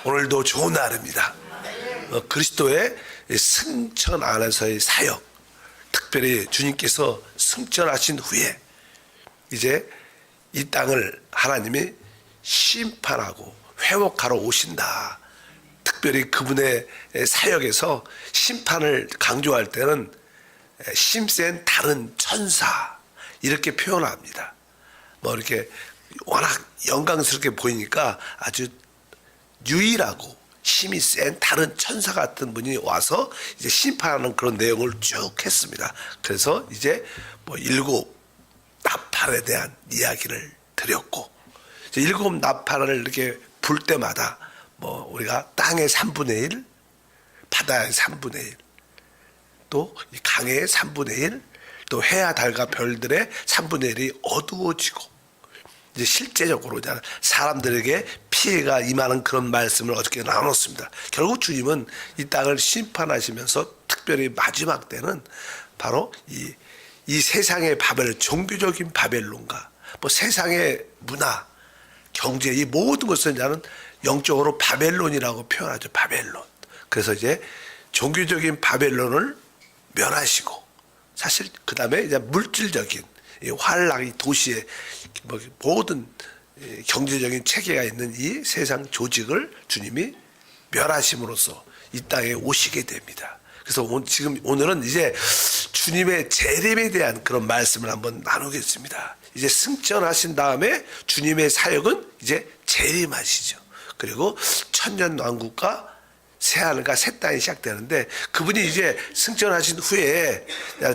오늘도 좋은 날입니다. 그리스도의 승천 안에서의 사역, 특별히 주님께서 승천하신 후에 이제 이 땅을 하나님이 심판하고 회복하러 오신다. 특별히 그분의 사역에서 심판을 강조할 때는 심센 다른 천사 이렇게 표현합니다. 뭐 이렇게 워낙 영광스럽게 보이니까 아주 유일하고 힘이 센 다른 천사 같은 분이 와서 이제 심판하는 그런 내용을 쭉 했습니다. 그래서 이제 뭐 7 나팔에 대한 이야기를 드렸고, 이제 7 나팔을 이렇게 불 때마다 뭐 우리가 땅의 3분의 1, 바다의 3분의 1, 또 강의 3분의 1, 또 해와 달과 별들의 3분의 1이 어두워지고, 이제 실제적으로 사람들에게 피해가 임하는 그런 말씀을 어저께 나눴습니다. 결국 주님은 이 땅을 심판하시면서 특별히 마지막 때는 바로 이 세상의 바벨, 종교적인 바벨론과 뭐 세상의 문화, 경제, 이 모든 것을 나는 영적으로 바벨론이라고 표현하죠. 바벨론. 그래서 이제 종교적인 바벨론을 멸하시고, 사실 그 다음에 이제 물질적인 이 환락이 도시의 모든 경제적인 체계가 있는 이 세상 조직을 주님이 멸하심으로써 이 땅에 오시게 됩니다. 그래서 오늘은 이제 주님의 재림에 대한 그런 말씀을 한번 나누겠습니다. 이제 승천하신 다음에 주님의 사역은 이제 재림하시죠. 그리고 천년왕국과 새하늘과 새 땅이 시작되는데, 그분이 이제 승천하신 후에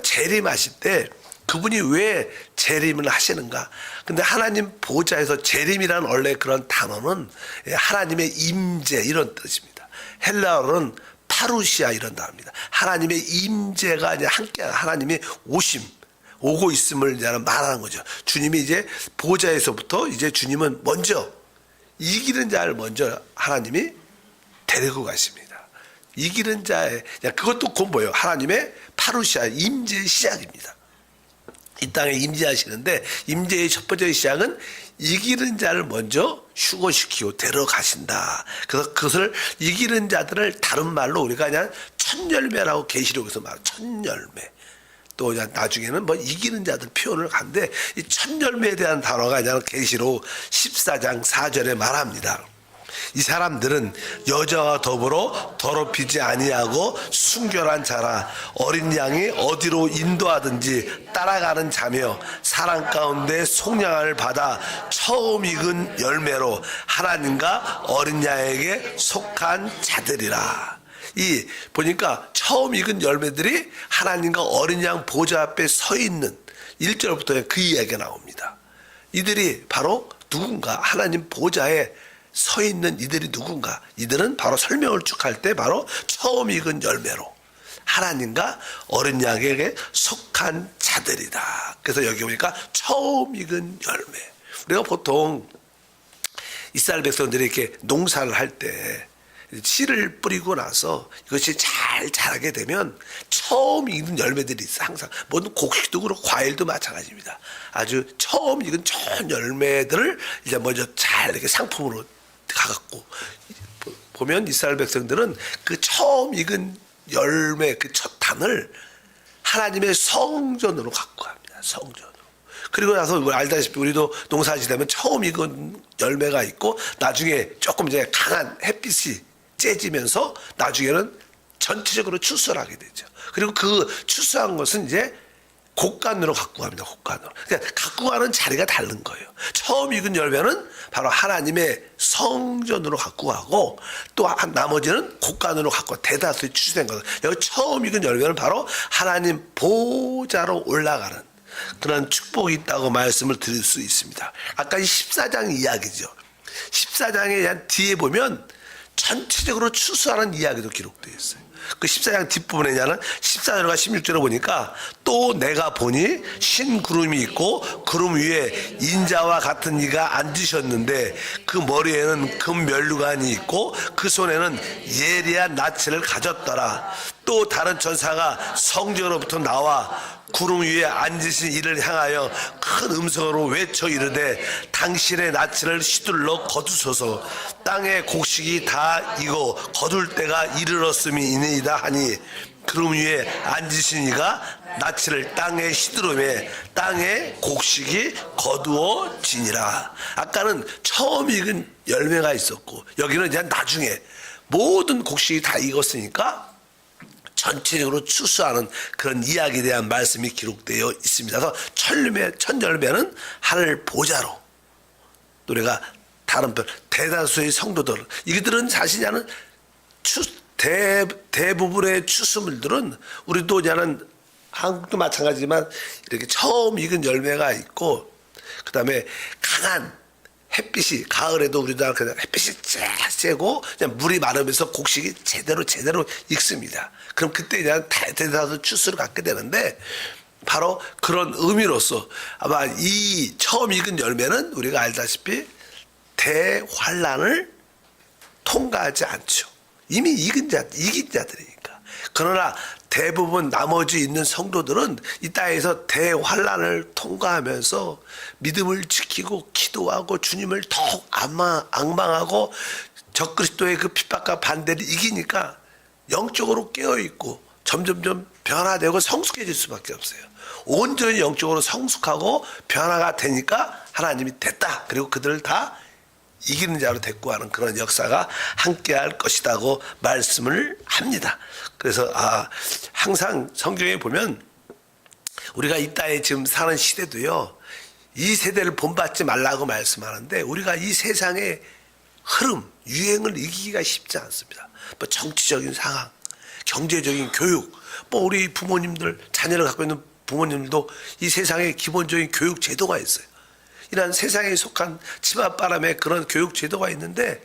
재림하실 때 그분이 왜 재림을 하시는가? 근데 하나님 보좌에서 재림이라는 원래 그런 단어는 하나님의 임재 이런 뜻입니다. 헬라어로는 파루시아 이런 단어입니다. 하나님의 임재가 이제 함께 하나님의 오고 있음을 말하는 거죠. 주님이 이제 보좌에서부터 이제 주님은 먼저 이기는 자를 먼저 하나님이 데리고 가십니다. 이기는 자의, 그것도 곧 뭐예요? 하나님의 파루시아 임재의 시작입니다. 이 땅에 임재하시는데, 임재의 첫 번째 시작은 이기는 자를 먼저 휴거시키고 데려가신다. 그래서 그것을 이기는 자들을 다른 말로 우리가 그냥 천열매라고 계시록에서 말해요. 천열매. 또 나중에는 뭐 이기는 자들 표현을 하는데, 이 천열매에 대한 단어가 그냥 계시록 14장 4절에 말합니다. 이 사람들은 여자와 더불어 더럽히지 아니하고 순결한 자라, 어린 양이 어디로 인도하든지 따라가는 자며 사랑 가운데 속량을 받아 처음 익은 열매로 하나님과 어린 양에게 속한 자들이라. 이 보니까 처음 익은 열매들이 하나님과 어린 양 보좌 앞에 서 있는 1절부터 그 이야기가 나옵니다. 이들이 바로 누군가? 하나님 보좌에 서 있는 이들이 누군가? 이들은 바로 설명을 쭉 할 때 바로 처음 익은 열매로 하나님과 어린 양에게 속한 자들이다. 그래서 여기 보니까 처음 익은 열매. 우리가 보통 이스라엘 백성들이 이렇게 농사를 할 때 씨를 뿌리고 나서 이것이 잘 자라게 되면 처음 익은 열매들이 있어. 항상 모든 곡식도 그렇고 과일도 마찬가지입니다. 아주 처음 익은 좋은 열매들을 이제 먼저 잘 이렇게 상품으로 가갖고 보면 이스라엘 백성들은 그 처음 익은 열매 그 첫 단을 하나님의 성전으로 갖고 갑니다. 성전으로. 그리고 나서 알다시피 우리도 농사지되면 처음 익은 열매가 있고, 나중에 조금 이제 강한 햇빛이 쬐지면서 나중에는 전체적으로 추수를 하게 되죠. 그리고 그 추수한 것은 이제 곡간으로 갖고 갑니다. 곡간으로. 그러니까 갖고 가는 자리가 다른 거예요. 처음 익은 열매는 바로 하나님의 성전으로 갖고 가고, 또 나머지는 곡간으로 갖고 대다수의 추수된 거예요. 여기 처음 익은 열매는 바로 하나님 보좌로 올라가는 그런 축복이 있다고 말씀을 드릴 수 있습니다. 아까 이 14장 이야기죠. 14장에 대한 뒤에 보면 전체적으로 추수하는 이야기도 기록되어 있어요. 그 14장 뒷부분에냐는 14절과 16절을 보니까 또 내가 보니 신 구름이 있고 구름 위에 인자와 같은 이가 앉으셨는데 그 머리에는 금 면류관이 있고 그 손에는 예리한 낯을 가졌더라. 또 다른 전사가 성전으로부터 나와 구름 위에 앉으신 이를 향하여 큰 음성으로 외쳐 이르되 당신의 낯을 휘둘러 거두소서. 땅의 곡식이 다 익어 거둘 때가 이르렀음이니이다 하니 구름 위에 앉으신 이가 낯을 땅에 휘두르매 땅의 곡식이 거두어지니라. 아까는 처음 익은 열매가 있었고 여기는 이제 나중에 모든 곡식이 다 익었으니까 전체적으로 추수하는 그런 이야기에 대한 말씀이 기록되어 있습니다. 그래서 첫 열매는 하늘 보좌로, 노래가 다른 편 대다수의 성도들, 이들은 사실 나는 대부분의 추수물들은 우리도 그냥 한국도 마찬가지지만 이렇게 처음 익은 열매가 있고 그 다음에 강한 햇빛이, 가을에도 우리도 햇빛이 쬐고 그냥 물이 마르면서 곡식이 제대로 익습니다. 그럼 그때 그냥 대다수 추수를 갖게 되는데 바로 그런 의미로서 아마 이 처음 익은 열매는 우리가 알다시피 대환란을 통과하지 않죠. 이미 이긴 자들이니까. 그러나 대부분 나머지 있는 성도들은 이 땅에서 대환란을 통과하면서 믿음을 지키고 기도하고 주님을 더욱 앙망하고 적그리스도의 그 핍박과 반대를 이기니까 영적으로 깨어있고 점점점 변화되고 성숙해질 수밖에 없어요. 온전히 영적으로 성숙하고 변화가 되니까 하나님이 됐다. 그리고 그들을 다 이기는 자로 데리고 가는 그런 역사가 함께할 것이라고 말씀을 합니다. 그래서 항상 성경에 보면 우리가 이 땅에 지금 사는 시대도요, 이 세대를 본받지 말라고 말씀하는데 우리가 이 세상의 흐름, 유행을 이기기가 쉽지 않습니다. 뭐 정치적인 상황, 경제적인 교육, 뭐 우리 부모님들, 자녀를 갖고 있는 부모님들도 이 세상에 기본적인 교육 제도가 있어요. 이런 세상에 속한 치맛바람에 그런 교육 제도가 있는데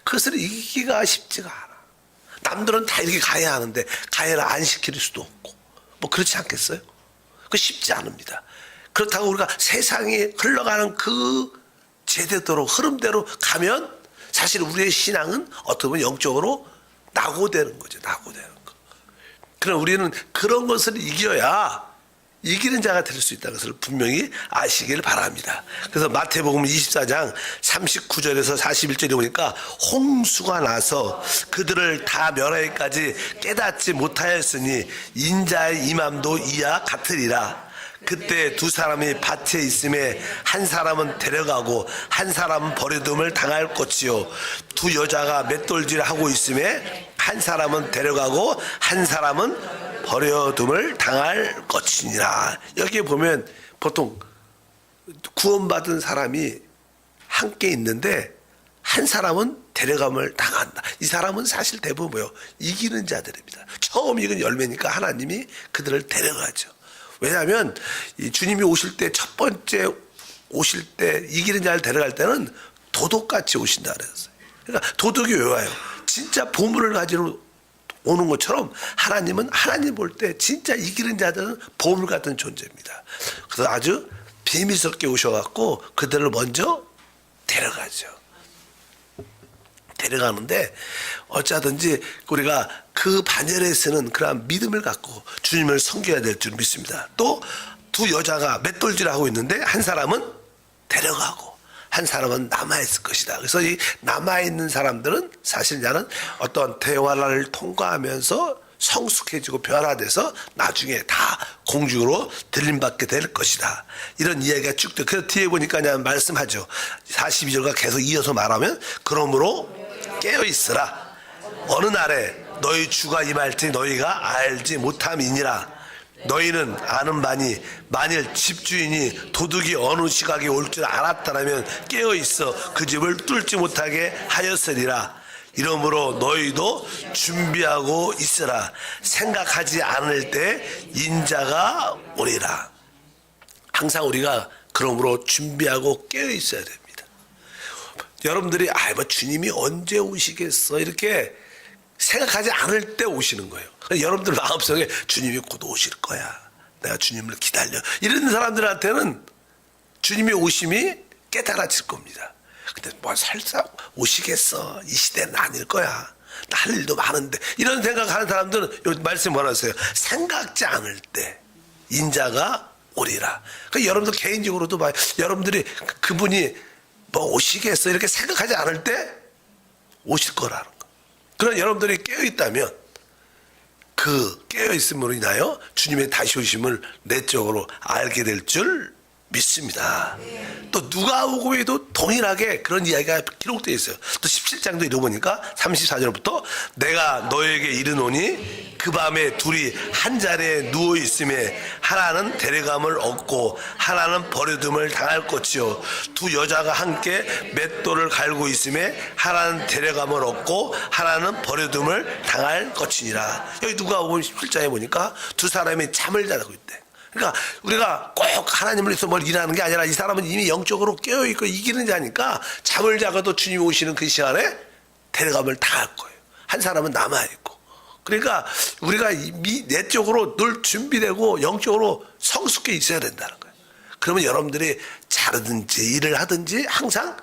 그것을 이기기가 쉽지가 않아. 남들은 다 이렇게 가야 하는데 가해를 안 시킬 수도 없고 뭐 그렇지 않겠어요? 그 쉽지 않습니다. 그렇다고 우리가 세상에 흘러가는 그 제대로 흐름대로 가면 사실 우리의 신앙은 어떻게 보면 영적으로 낙오되는 거죠. 낙오되는 거. 그럼 우리는 그런 것을 이겨야 이기는 자가 될 수 있다는 것을 분명히 아시길 바랍니다. 그래서 마태복음 24장 39절에서 41절에 보니까 홍수가 나서 그들을 다 멸하기까지 깨닫지 못하였으니 인자의 임함도 이와 같으리라. 그때 두 사람이 밭에 있음에 한 사람은 데려가고 한 사람은 버려둠을 당할 것이요 두 여자가 맷돌질하고 있음에 한 사람은 데려가고 한 사람은 버려둠을 당할 것이니라. 여기에 보면 보통 구원받은 사람이 함께 있는데 한 사람은 데려감을 당한다. 이 사람은 사실 대부분 뭐예요? 이기는 자들입니다. 처음 익은 열매니까 하나님이 그들을 데려가죠. 왜냐하면 이 주님이 오실 때 첫 번째 오실 때 이기는 자를 데려갈 때는 도둑같이 오신다 그랬어요. 그러니까 도둑이 왜 와요? 진짜 보물을 가지러 오는 것처럼 하나님은 하나님 볼 때 진짜 이기는 자들은 보물 같은 존재입니다. 그래서 아주 비밀스럽게 오셔갖고 그들을 먼저 데려가죠. 데려가는데 어쩌든지 우리가 그 반열에 쓰는 그러한 믿음을 갖고 주님을 섬겨야 될 줄 믿습니다. 또 두 여자가 맷돌질하고 있는데 한 사람은 데려가고 한 사람은 남아있을 것이다. 그래서 이 남아있는 사람들은 사실 나는 어떤 대화를 통과하면서 성숙해지고 변화돼서 나중에 다 공중으로 들림받게 될 것이다. 이런 이야기가 쭉 돼. 그래서 뒤에 보니까 그냥 말씀하죠. 42절과 계속 이어서 말하면 그러므로 깨어있으라. 어느 날에 너희 주가 임할지 너희가 알지 못함이니라. 너희는 아는 바니 만일 집주인이 도둑이 어느 시각에 올 줄 알았다면 깨어있어 그 집을 뚫지 못하게 하였으리라. 이러므로 너희도 준비하고 있으라. 생각하지 않을 때 인자가 오리라. 항상 우리가 그러므로 준비하고 깨어있어야 됩니다. 여러분들이 뭐 주님이 언제 오시겠어 이렇게 생각하지 않을 때 오시는 거예요. 여러분들 마음속에 주님이 곧 오실 거야. 내가 주님을 기다려. 이런 사람들한테는 주님의 오심이 깨달아질 겁니다. 근데 뭐 설사 오시겠어. 이 시대는 아닐 거야. 나 할 일도 많은데. 이런 생각하는 사람들은 요 말씀 뭐라 했어요? 생각지 않을 때 인자가 오리라. 그러니까 여러분들 개인적으로도 봐요. 여러분들이 그분이 뭐 오시겠어 이렇게 생각하지 않을 때 오실 거라는 거. 그러나 여러분들이 깨어있다면 그 깨어있음으로 인하여 주님의 다시 오심을 내적으로 알게 될 줄 믿습니다. 또 누가복음에도 동일하게 그런 이야기가 기록되어 있어요. 또 17장도 읽어보니까 34절부터 내가 너에게 이르노니 그 밤에 둘이 한 자리에 누워 있음에 하나는 데려감을 얻고 하나는 버려둠을 당할 것이요 두 여자가 함께 맷돌을 갈고 있음에 하나는 데려감을 얻고 하나는 버려둠을 당할 것이니라. 여기 누가복음 17장에 보니까 두 사람이 잠을 자고 있대. 그러니까 우리가 꼭 하나님을 위해서 뭘 일하는 게 아니라 이 사람은 이미 영적으로 깨어있고 이기는 자니까 잠을 자고도 주님이 오시는 그 시간에 데려감을 당할 거예요. 한 사람은 남아있고. 그러니까 우리가 내적으로 늘 준비되고 영적으로 성숙해 있어야 된다는 거예요. 그러면 여러분들이 자르든지 일을 하든지 항상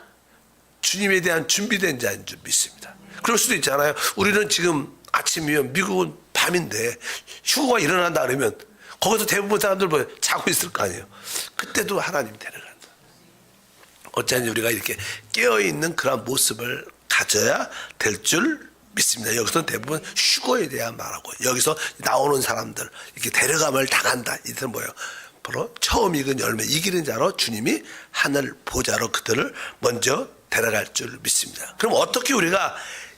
주님에 대한 준비된 자인 줄 믿습니다. 그럴 수도 있잖아요. 우리는 지금 아침이면 미국은 밤인데 휴거가 일어난다 그러면 거기서 대부분 사람들 뭐 자고 있을 거 아니에요. 그때도 하나님 데려간다. 어쩌니 우리가 이렇게 깨어있는 그런 모습을 가져야 될 줄 믿습니다. 여기서 대부분 휴거에 대한 말하고 여기서 나오는 사람들 이렇게 데려감을 당한다. 이들은 뭐예요? 바로 처음 익은 열매 이기는 자로 주님이 하늘 보좌로 그들을 먼저 데려갈 줄 믿습니다. 그럼 어떻게 우리가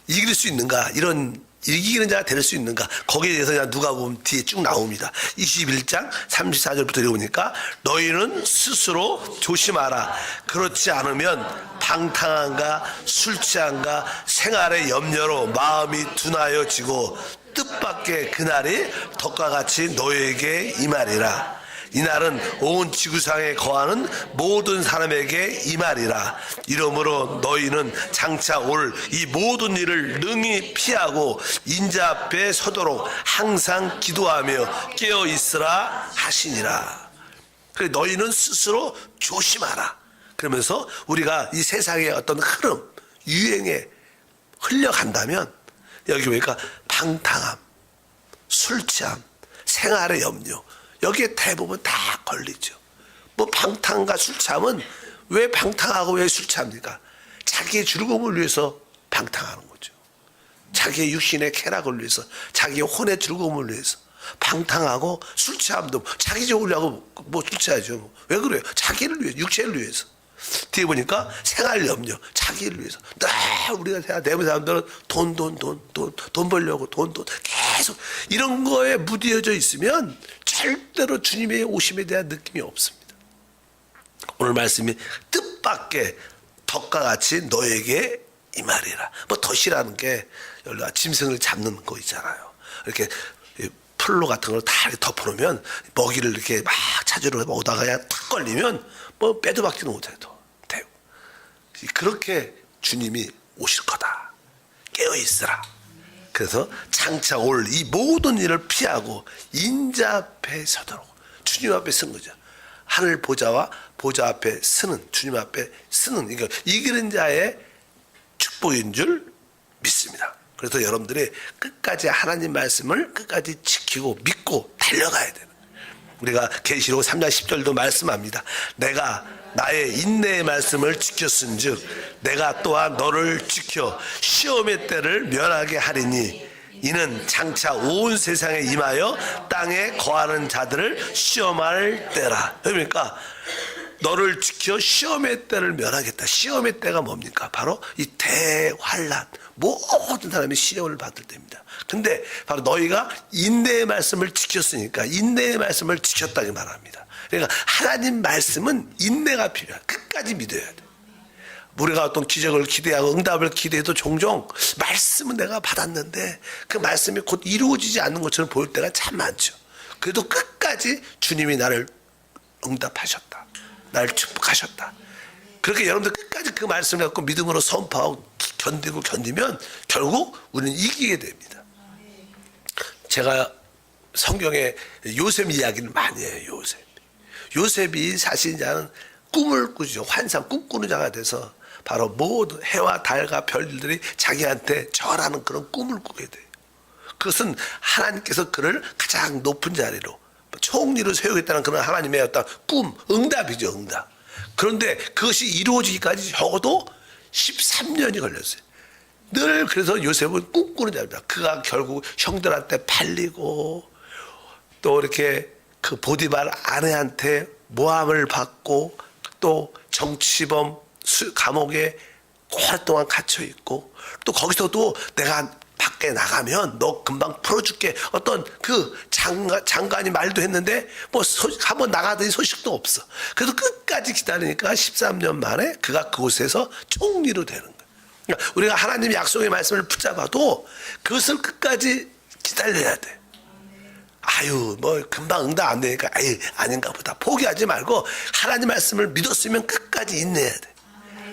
이길 수 있는가? 이런 이기는 자가 될 수 있는가? 거기에 대해서 누가복음 뒤에 쭉 나옵니다. 21장 34절부터 읽어보니까 너희는 스스로 조심하라. 그렇지 않으면 방탕한가 술 취한가 생활의 염려로 마음이 둔하여지고 뜻밖의 그날이 덕과 같이 너희에게 임하리라. 이날은 온 지구상에 거하는 모든 사람에게 임하리라. 이러므로 너희는 장차 올 이 모든 일을 능히 피하고 인자 앞에 서도록 항상 기도하며 깨어 있으라 하시니라. 그래 너희는 스스로 조심하라. 그러면서 우리가 이 세상의 어떤 흐름, 유행에 흘려간다면 여기 보니까 방탕함, 술 취함, 생활의 염려 여기에 대부분 다 걸리죠. 뭐 방탕과 술 취함은 왜 방탕하고 왜 술 취합니까? 자기의 즐거움을 위해서 방탕하는 거죠. 자기의 육신의 쾌락을 위해서, 자기의 혼의 즐거움을 위해서 방탕하고 술 취함도 자기 좋으려고 뭐 술 취하죠. 왜 그래요? 자기를 위해, 육체를 위해서. 뒤에 보니까 생활 염려, 자기를 위해서. 우리가 대부분 사람들은 돈 벌려고 돈 계속 이런 거에 무디어져 있으면 절대로 주님의 오심에 대한 느낌이 없습니다. 오늘 말씀이 뜻밖의 덕과 같이 너에게 임하리라. 뭐 덫이라는 게 여기가 짐승을 잡는 거 있잖아요. 이렇게 풀로 같은 걸 다 이렇게 덮어놓으면 먹이를 이렇게 막 찾으러 오다가 그냥 탁 걸리면 뭐 빼도 박지도 못해요. 그렇게 주님이 오실 거다. 깨어있으라. 그래서 장차 올 이 모든 일을 피하고 인자 앞에 서도록 주님 앞에 쓴 거죠. 하늘 보좌와 보좌 앞에 서는 주님 앞에 서는 그러니까 이기는 자의 축복인 줄 믿습니다. 그래서 여러분들이 끝까지 하나님 말씀을 끝까지 지키고 믿고 달려가야 되는 거예요. 우리가 계시록 3장 10절도 말씀합니다. 내가 나의 인내의 말씀을 지켰은즉 내가 또한 너를 지켜 시험의 때를 면하게 하리니 이는 장차 온 세상에 임하여 땅에 거하는 자들을 시험할 때라. 그러니까 너를 지켜 시험의 때를 면하겠다. 시험의 때가 뭡니까? 바로 이 대환란. 모든 사람이 시험을 받을 때입니다. 근데 바로 너희가 인내의 말씀을 지켰으니까 인내의 말씀을 지켰다고 말합니다. 그러니까 하나님 말씀은 인내가 필요해. 끝까지 믿어야 돼. 우리가 어떤 기적을 기대하고 응답을 기대해도 종종 말씀은 내가 받았는데 그 말씀이 곧 이루어지지 않는 것처럼 보일 때가 참 많죠. 그래도 끝까지 주님이 나를 응답하셨다. 나를 축복하셨다. 그렇게 여러분들 끝까지 그 말씀을 갖고 믿음으로 선포하고 견디면 결국 우리는 이기게 됩니다. 제가 성경에 요셉 이야기를 많이 해요. 요셉이 사실 이제는 꿈을 꾸죠. 환상 꿈꾸는 자가 돼서 바로 모든 해와 달과 별들이 자기한테 절하는 그런 꿈을 꾸게 돼요. 그것은 하나님께서 그를 가장 높은 자리로 총리로 세우겠다는 그런 하나님의 어떤 꿈, 응답이죠. 응답. 그런데 그것이 이루어지기까지 적어도 13년이 걸렸어요. 늘 그래서 요셉은 꿈꾸는 자입니다. 그가 결국 형들한테 팔리고 또 이렇게 그 보디발 아내한테 모함을 받고 또 정치범 감옥에 오랫동안 갇혀 있고 또 거기서도 내가 밖에 나가면 너 금방 풀어줄게 어떤 그 장관이 말도 했는데 뭐 한번 나가더니 소식도 없어. 그래서 끝까지 기다리니까 13년 만에 그가 그곳에서 총리로 되는 거예요. 그러니까 우리가 하나님의 약속의 말씀을 붙잡아도 그것을 끝까지 기다려야 돼. 아유 뭐 금방 응답 안 되니까 아유 아닌가 보다 포기하지 말고 하나님 말씀을 믿었으면 끝까지 인내해야 돼.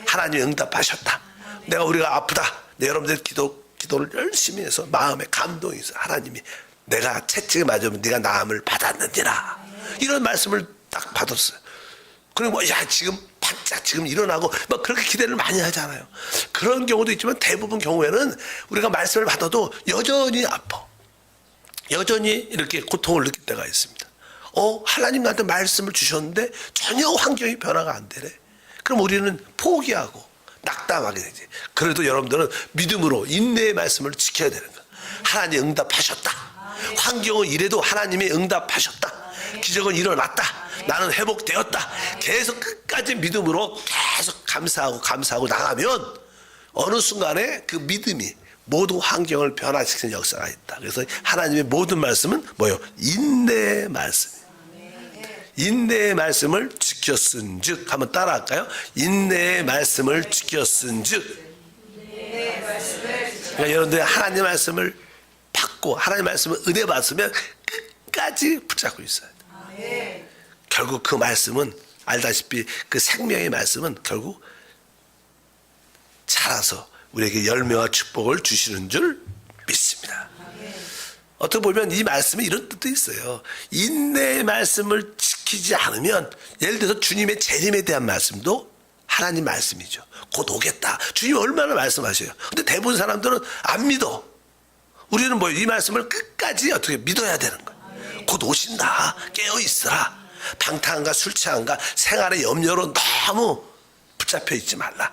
하나님이 응답하셨다. 내가 우리가 아프다. 여러분들 기도를 열심히 해서 마음에 감동이 있어. 하나님이 내가 채찍에 맞으면 네가 나음을 받았느니라. 이런 말씀을 딱 받았어요. 그리고 야 지금 반짝 지금 일어나고 막 그렇게 기대를 많이 하잖아요. 그런 경우도 있지만 대부분 경우에는 우리가 말씀을 받아도 여전히 아파. 여전히 이렇게 고통을 느낄 때가 있습니다. 하나님 나한테 말씀을 주셨는데 전혀 환경이 변화가 안 되네. 그럼 우리는 포기하고 낙담하게 되지. 그래도 여러분들은 믿음으로 인내의 말씀을 지켜야 되는 거야. 하나님 응답하셨다. 환경은 이래도 하나님이 응답하셨다. 기적은 일어났다. 나는 회복되었다. 계속 끝까지 믿음으로 계속 감사하고 나가면 어느 순간에 그 믿음이 모든 환경을 변화시키는 역사가 있다. 그래서 하나님의 모든 말씀은 뭐예요? 인내의 말씀. 인내의 말씀을 지켰은즉 한번 따라할까요? 인내의 말씀을 지켰은즉. 그러니까 여러분들이 하나님의 말씀을 받고 하나님의 말씀을 은혜 받으면 끝까지 붙잡고 있어야 돼. 결국 그 말씀은 알다시피 그 생명의 말씀은 결국 자라서 우리에게 열매와 축복을 주시는 줄 믿습니다. 어떻게 보면 이 말씀에 이런 뜻도 있어요. 인내의 말씀을 지키지 않으면 예를 들어서 주님의 재림에 대한 말씀도 하나님 말씀이죠. 곧 오겠다. 주님 얼마나 말씀하셔요. 근데 대부분 사람들은 안 믿어. 우리는 뭐 이 말씀을 끝까지 어떻게 믿어야 되는 거예요. 곧 오신다. 깨어있으라. 방탕한가 술 취한가 생활의 염려로 너무 붙잡혀 있지 말라.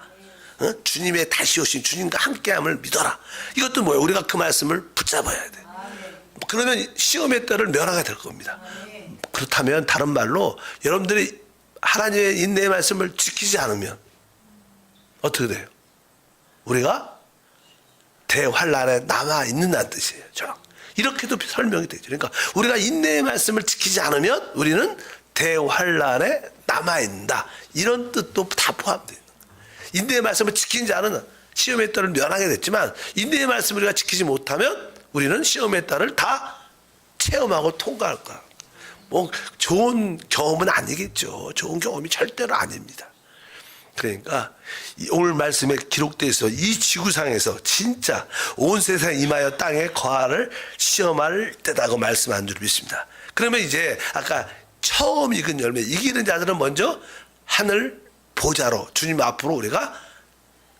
주님의 다시 오신 주님과 함께함을 믿어라. 이것도 뭐예요? 우리가 그 말씀을 붙잡아야 돼. 그러면 시험의 때를 면하게 될 겁니다. 그렇다면 다른 말로 여러분들이 하나님의 인내의 말씀을 지키지 않으면 어떻게 돼요? 우리가 대환란에 남아있는다는 뜻이에요. 이렇게도 설명이 되죠. 그러니까 우리가 인내의 말씀을 지키지 않으면 우리는 대환란에 남아있다. 이런 뜻도 다 포함되어 있는 거예요. 인내의 말씀을 지킨 자는 시험의 때를 면하게 됐지만 인내의 말씀을 우리가 지키지 못하면 우리는 시험의 때를 다 체험하고 통과할 거야. 뭐 좋은 경험은 아니겠죠. 좋은 경험이 절대로 아닙니다. 그러니까 오늘 말씀에 기록되어 있어 이 지구상에서 진짜 온 세상에 임하여 땅에 거하를 시험할 때다고 말씀한 줄 믿습니다. 그러면 이제 아까 처음 익은 열매 이기는 자들은 먼저 하늘 보좌로 주님 앞으로 우리가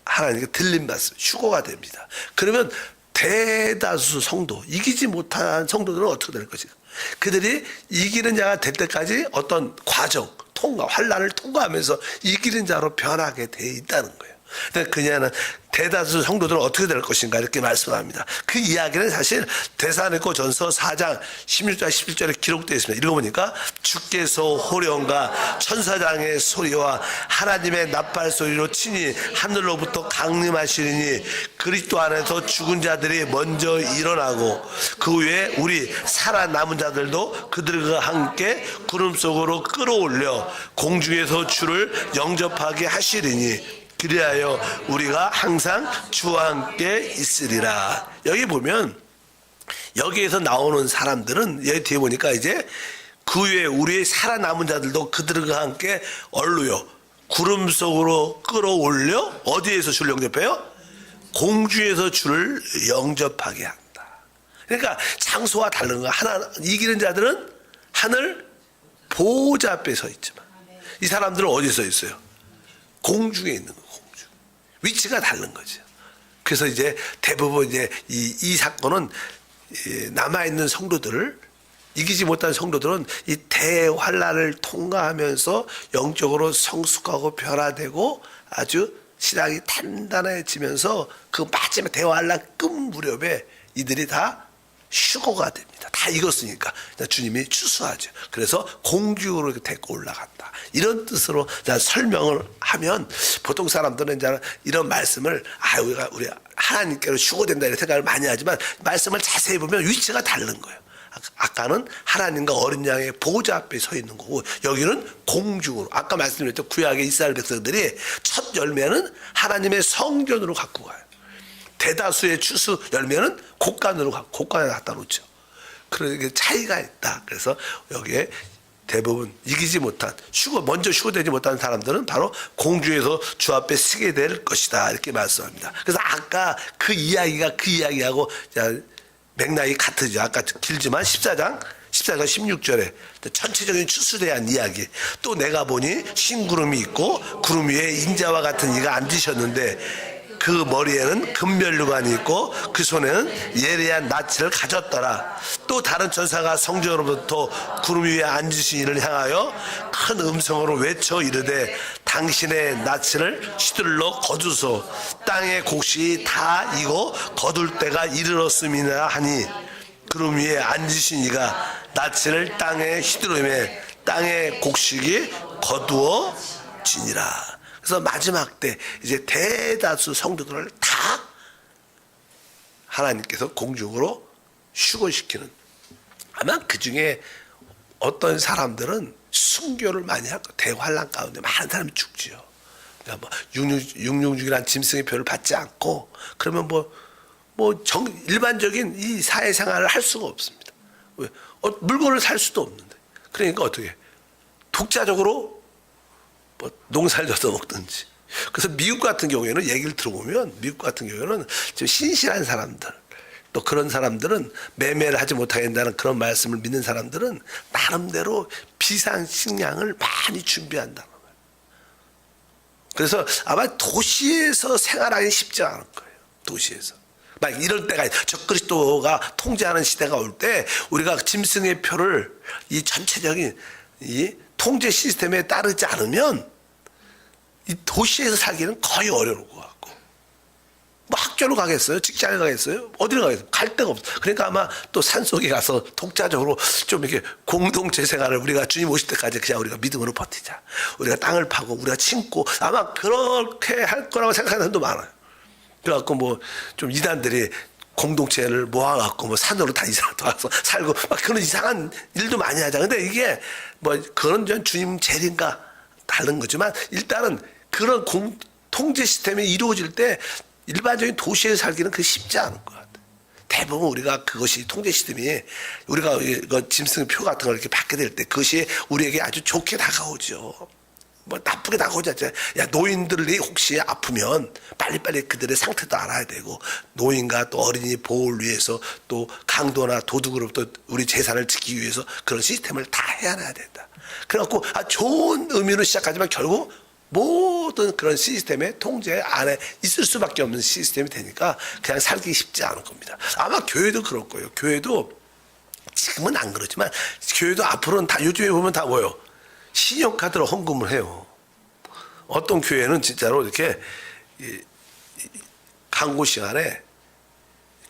하나님께 들림 받습니다. 휴거가 됩니다. 그러면 대다수 성도 이기지 못한 성도들은 어떻게 될 것인가? 그들이 이기는 자가 될 때까지 어떤 과정 통과 환난을 통과하면서 이기는 자로 변하게 돼 있다는 거예요. 근데 그녀는 대다수 성도들은 어떻게 될 것인가 이렇게 말씀합니다. 그 이야기는 사실 데살로니가전서 4장 16절 17절에 기록되어 있습니다. 읽어보니까 주께서 호령과 천사장의 소리와 하나님의 나팔 소리로 친히 하늘로부터 강림하시리니 그리스도 안에서 죽은 자들이 먼저 일어나고 그 후에 우리 살아남은 자들도 그들과 함께 구름 속으로 끌어올려 공중에서 주를 영접하게 하시리니 그리하여 우리가 항상 주와 함께 있으리라. 여기 보면 여기에서 나오는 사람들은 여기 뒤에 보니까 이제 그 후에 우리의 살아남은 자들도 그들과 함께 얼루요 구름 속으로 끌어올려 어디에서 주를 영접해요? 공중에서 주를 영접하게 한다. 그러니까 장소와 다른 거. 하나 이기는 자들은 하늘 보좌 앞에 서 있지만 이 사람들은 어디에 서 있어요? 공중에 있는 거. 공중. 위치가 다른 거죠. 그래서 이제 대부분 이제 이 사건은 남아 있는 성도들을 이기지 못한 성도들은 이 대환란을 통과하면서 영적으로 성숙하고 변화되고 아주 신앙이 단단해지면서 그 마지막 대환란 끝 무렵에 이들이 다 휴거가 됩니다. 다 익었으니까 주님이 추수하죠. 그래서 공중으로 이렇게 데리고 올라간다. 이런 뜻으로 설명을 하면 보통 사람들은 이제 이런 말씀을 우리 하나님께로 휴거된다 이런 생각을 많이 하지만 말씀을 자세히 보면 위치가 다른 거예요. 아까는 하나님과 어린 양의 보좌 앞에 서 있는 거고 여기는 공중으로. 아까 말씀드렸죠. 구약의 이스라엘 백성들이 첫 열매는 하나님의 성전으로 갖고 가요. 대다수의 추수 열매는 곡간으로 곡간에 갖다 놓죠. 그러니까 차이가 있다. 그래서 여기에 대부분 이기지 못한 먼저 휴거되지 못한 사람들은 바로 공중에서 주 앞에 서게 될 것이다 이렇게 말씀합니다. 그래서 아까 그 이야기하고 맥락이 같으죠. 아까 길지만 14장 16절에 전체적인 추수에 대한 이야기. 또 내가 보니 흰구름이 있고 구름 위에 인자와 같은 이가 앉으셨는데 그 머리에는 금면류관이 있고 그 손에는 예리한 낫을 가졌더라. 또 다른 천사가 성전으로부터 구름 위에 앉으신 이를 향하여 큰 음성으로 외쳐 이르되 당신의 낫을 시들러 거두소. 땅의 곡식이 다 익어 거둘 때가 이르렀음이나 하니 구름 위에 앉으신 이가 낫을 땅에 시들으매 땅의 곡식이 거두어지니라. 그래서 마지막 때 이제 대다수 성도들을 다 하나님께서 공중으로 휴거시키는. 아마 그 중에 어떤 사람들은 순교를 많이 할 거예요. 대환란 가운데 많은 사람이 죽지요. 그러니까 666이라는 짐승의 표를 받지 않고 그러면 일반적인 이 사회생활을 할 수가 없습니다. 왜? 물건을 살 수도 없는데. 그러니까 어떻게? 독자적으로 농사를 져서 먹든지. 그래서 미국 같은 경우에는 얘기를 들어보면 미국 같은 경우에는 좀 신실한 사람들 또 그런 사람들은 매매를 하지 못하게 된다는 그런 말씀을 믿는 사람들은 나름대로 비상식량을 많이 준비한다는 거예요. 그래서 아마 도시에서 생활하기 쉽지 않을 거예요. 도시에서. 막 이럴 때가 적그리스도가 통제하는 시대가 올 때 우리가 짐승의 표를 이 전체적인 이 통제 시스템에 따르지 않으면 이 도시에서 살기는 거의 어려울 것 같고 학교를 가겠어요? 직장에 가겠어요? 어디를 가겠어요? 갈 데가 없어요. 그러니까 아마 또 산속에 가서 독자적으로 좀 이렇게 공동체 생활을 우리가 주님 오실 때까지 그냥 우리가 믿음으로 버티자. 우리가 땅을 파고 우리가 심고 아마 그렇게 할 거라고 생각하는 사람도 많아요. 그래갖고 좀 이단들이 공동체를 모아갖고 산으로 다 와서 살고 막 그런 이상한 일도 많이 하자. 근데 이게 그런 전 주님 재림과 다른 거지만 일단은 그런 통제 시스템이 이루어질 때 일반적인 도시에 살기는 그게 쉽지 않을 것 같아요. 대부분 우리가 그것이 통제 시스템이 우리가 짐승표 같은 걸 이렇게 받게 될 때 그것이 우리에게 아주 좋게 다가오죠. 나쁘게 다가오지 않잖아요. 노인들이 혹시 아프면 빨리빨리 그들의 상태도 알아야 되고 노인과 또 어린이 보호를 위해서 또 강도나 도둑으로부터 우리 재산을 지키기 위해서 그런 시스템을 다 해야 된다. 그래갖고 좋은 의미로 시작하지만 결국 모든 그런 시스템의 통제 안에 있을 수밖에 없는 시스템이 되니까 그냥 살기 쉽지 않을 겁니다. 아마 교회도 그럴 거예요. 교회도 지금은 안 그러지만 교회도 앞으로는 다 요즘에 보면 다 신용카드로 헌금을 해요. 어떤 교회는 진짜로 이렇게 광고 시간에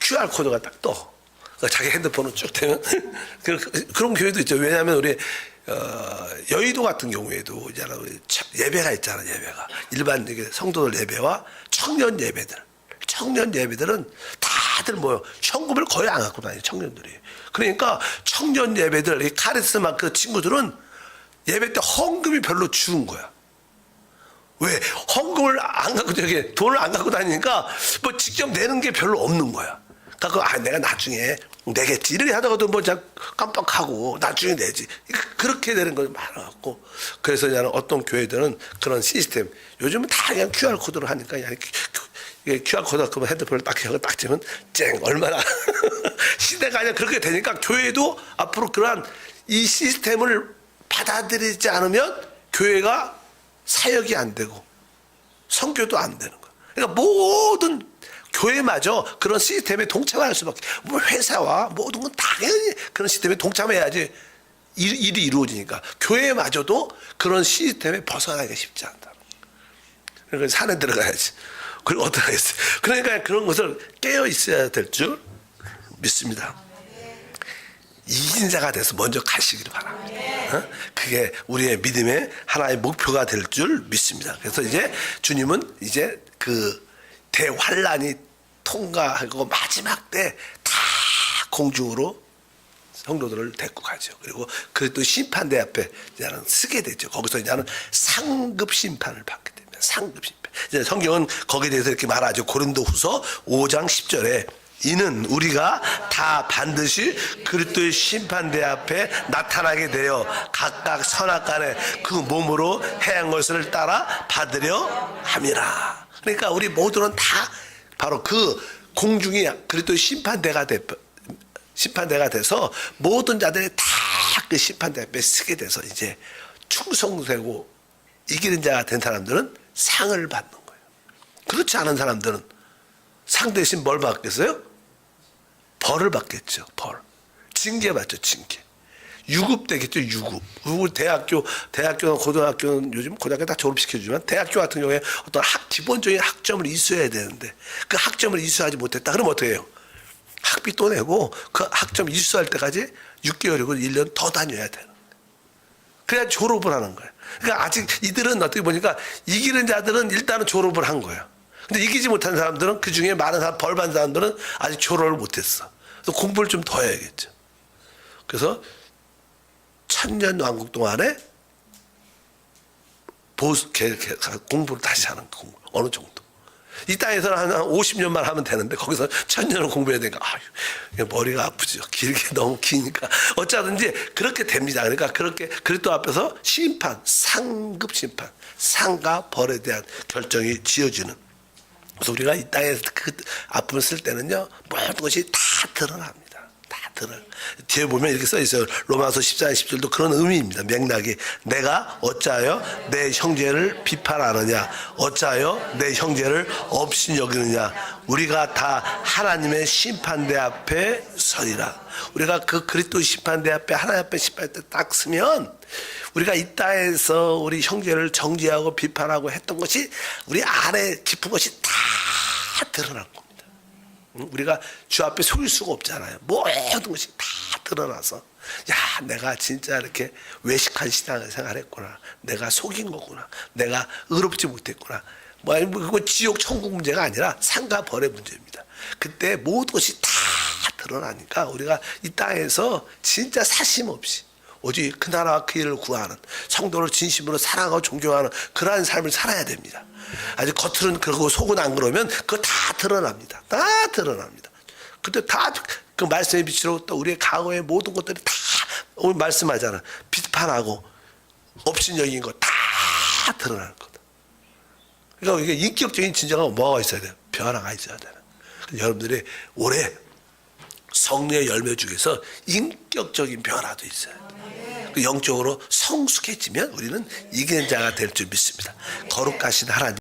QR코드가 딱 떠. 그러니까 자기 핸드폰을 쭉 대면 그런 교회도 있죠. 왜냐하면 우리 여의도 같은 경우에도 예배가 있잖아. 예배가 일반 성도들 예배와 청년 예배들은 다들 현금을 거의 안 갖고 다녀요. 청년들이. 그러니까 청년 예배들 이 카리스마 그 친구들은 예배 때 헌금이 별로 줄은 거야. 왜? 헌금을 안 갖고 돈을 안 갖고 다니니까 직접 내는 게 별로 없는 거야. 그러니까 내가 나중에 내겠지 이렇게 하다가도 깜빡하고 나중에 내지 그렇게 되는 거 많아갖고 그래서 어떤 교회들은 그런 시스템 요즘은 다 그냥 QR 코드로 하니까 그냥 이게 QR코드 그러면 핸드폰을 딱 하고 딱 치면 쨍 얼마나 시대가 아니라 그렇게 되니까 교회도 앞으로 그러한 이 시스템을 받아들이지 않으면 교회가 사역이 안 되고 선교도 안 되는 거예요. 그러니까 모든 교회마저 그런 시스템에 동참할 수밖에. 뭐 회사와 모든 건 당연히 그런 시스템에 동참해야지 일이 이루어지니까 교회마저도 그런 시스템에 벗어나기가 쉽지 않다. 그러니까 산에 들어가야지. 그리고 어떻게 하겠어요? 그러니까 그런 것을 깨어 있어야 될 줄 믿습니다. 이긴 자가 돼서 먼저 가시기를 바랍니다. 그게 우리의 믿음의 하나의 목표가 될 줄 믿습니다. 그래서 이제 주님은 이제 그 대환란이 통과하고 마지막 때 다 공중으로 성도들을 데리고 가죠. 그리고 또 심판대 앞에 이제는 쓰게 되죠. 거기서 이제는 상급 심판을 받게 됩니다. 상급 심판. 이제 성경은 거기에 대해서 이렇게 말하죠. 고린도후서 5장 10절에 이는 우리가 다 반드시 그리스도의 심판대 앞에 나타나게 되어 각각 선악간에 그 몸으로 행한 것을 따라 받으려 함이라. 그러니까 우리 모두는 다 바로 그 공중이 그리스도의 심판대가 돼서 모든 자들이 다 그 심판대 앞에 서게 돼서 이제 충성되고 이기는 자가 된 사람들은 상을 받는 거예요. 그렇지 않은 사람들은 상 대신 뭘 받겠어요? 벌을 받겠죠. 벌. 징계 받죠. 징계. 유급되겠죠. 유급. 대학교나 고등학교는 요즘 고등학교 다 졸업시켜주지만 대학교 같은 경우에 어떤 기본적인 학점을 이수해야 되는데 그 학점을 이수하지 못했다. 그럼 어떻게 해요? 학비 또 내고 그 학점 이수할 때까지 6개월이고 1년 더 다녀야 되는 거예요. 그래야 졸업을 하는 거예요. 그러니까 아직 이들은 어떻게 보니까 이기는 자들은 일단은 졸업을 한 거예요. 근데 이기지 못한 사람들은 그 중에 많은 사람, 벌 받은 사람들은 아직 졸업을 못했어. 그래서 공부를 좀 더 해야겠죠. 그래서 1000년 왕국 동안에 공부를 다시 하는 공부. 어느 정도. 이 땅에서는 한 50년만 하면 되는데 거기서 1000년을 공부해야 되니까 머리가 아프죠. 길게 너무 기니까 어쩌든지 그렇게 됩니다. 그러니까 그렇게 그리스도 앞에서 심판, 상급 심판, 상과 벌에 대한 결정이 지어지는. 그래서 우리가 이 땅에서 그 아픔을 쓸 때는요 모든 것이 다 드러납니다. 다 드러나. 뒤에 보면 이렇게 써 있어요. 로마서 14장 10절도 그런 의미입니다. 맥락이 내가 어찌하여 내 형제를 비판하느냐, 어찌하여 내 형제를 업신 여기느냐. 우리가 다 하나님의 심판대 앞에 서리라. 우리가 그 그리스도 심판대 앞에 하나님 앞에 심판대 딱 서면 우리가 이 땅에서 우리 형제를 정죄하고 비판하고 했던 것이 우리 안에 깊은 것이 다 드러난 겁니다. 우리가 주 앞에 속일 수가 없잖아요. 모든 것이 다 드러나서 야 내가 진짜 이렇게 외식한 신앙생활을 했구나. 내가 속인 거구나. 내가 의롭지 못했구나. 그거 지옥 천국 문제가 아니라 상과 벌의 문제입니다. 그때 모든 것이 다 드러나니까 우리가 이 땅에서 진짜 사심 없이 오직 그 나라와 그 일을 구하는 성도를 진심으로 사랑하고 존경하는 그러한 삶을 살아야 됩니다. 아직 겉으로는 그러고 속은 안 그러면 그거 다 드러납니다. 다 드러납니다. 그때 다 그 말씀의 빛으로 또 우리의 과거의 모든 것들이 다 오늘 말씀하잖아. 비판하고 업신 여긴 거 다 드러나는 거다. 그러니까 이게 인격적인 진정한 뭐가 있어야 돼요? 변화가 있어야 되는. 여러분들이 올해 성령의 열매 중에서 인격적인 변화도 있어요. 영적으로 성숙해지면 우리는 이기는 자가 될 줄 믿습니다. 거룩하신 하나님.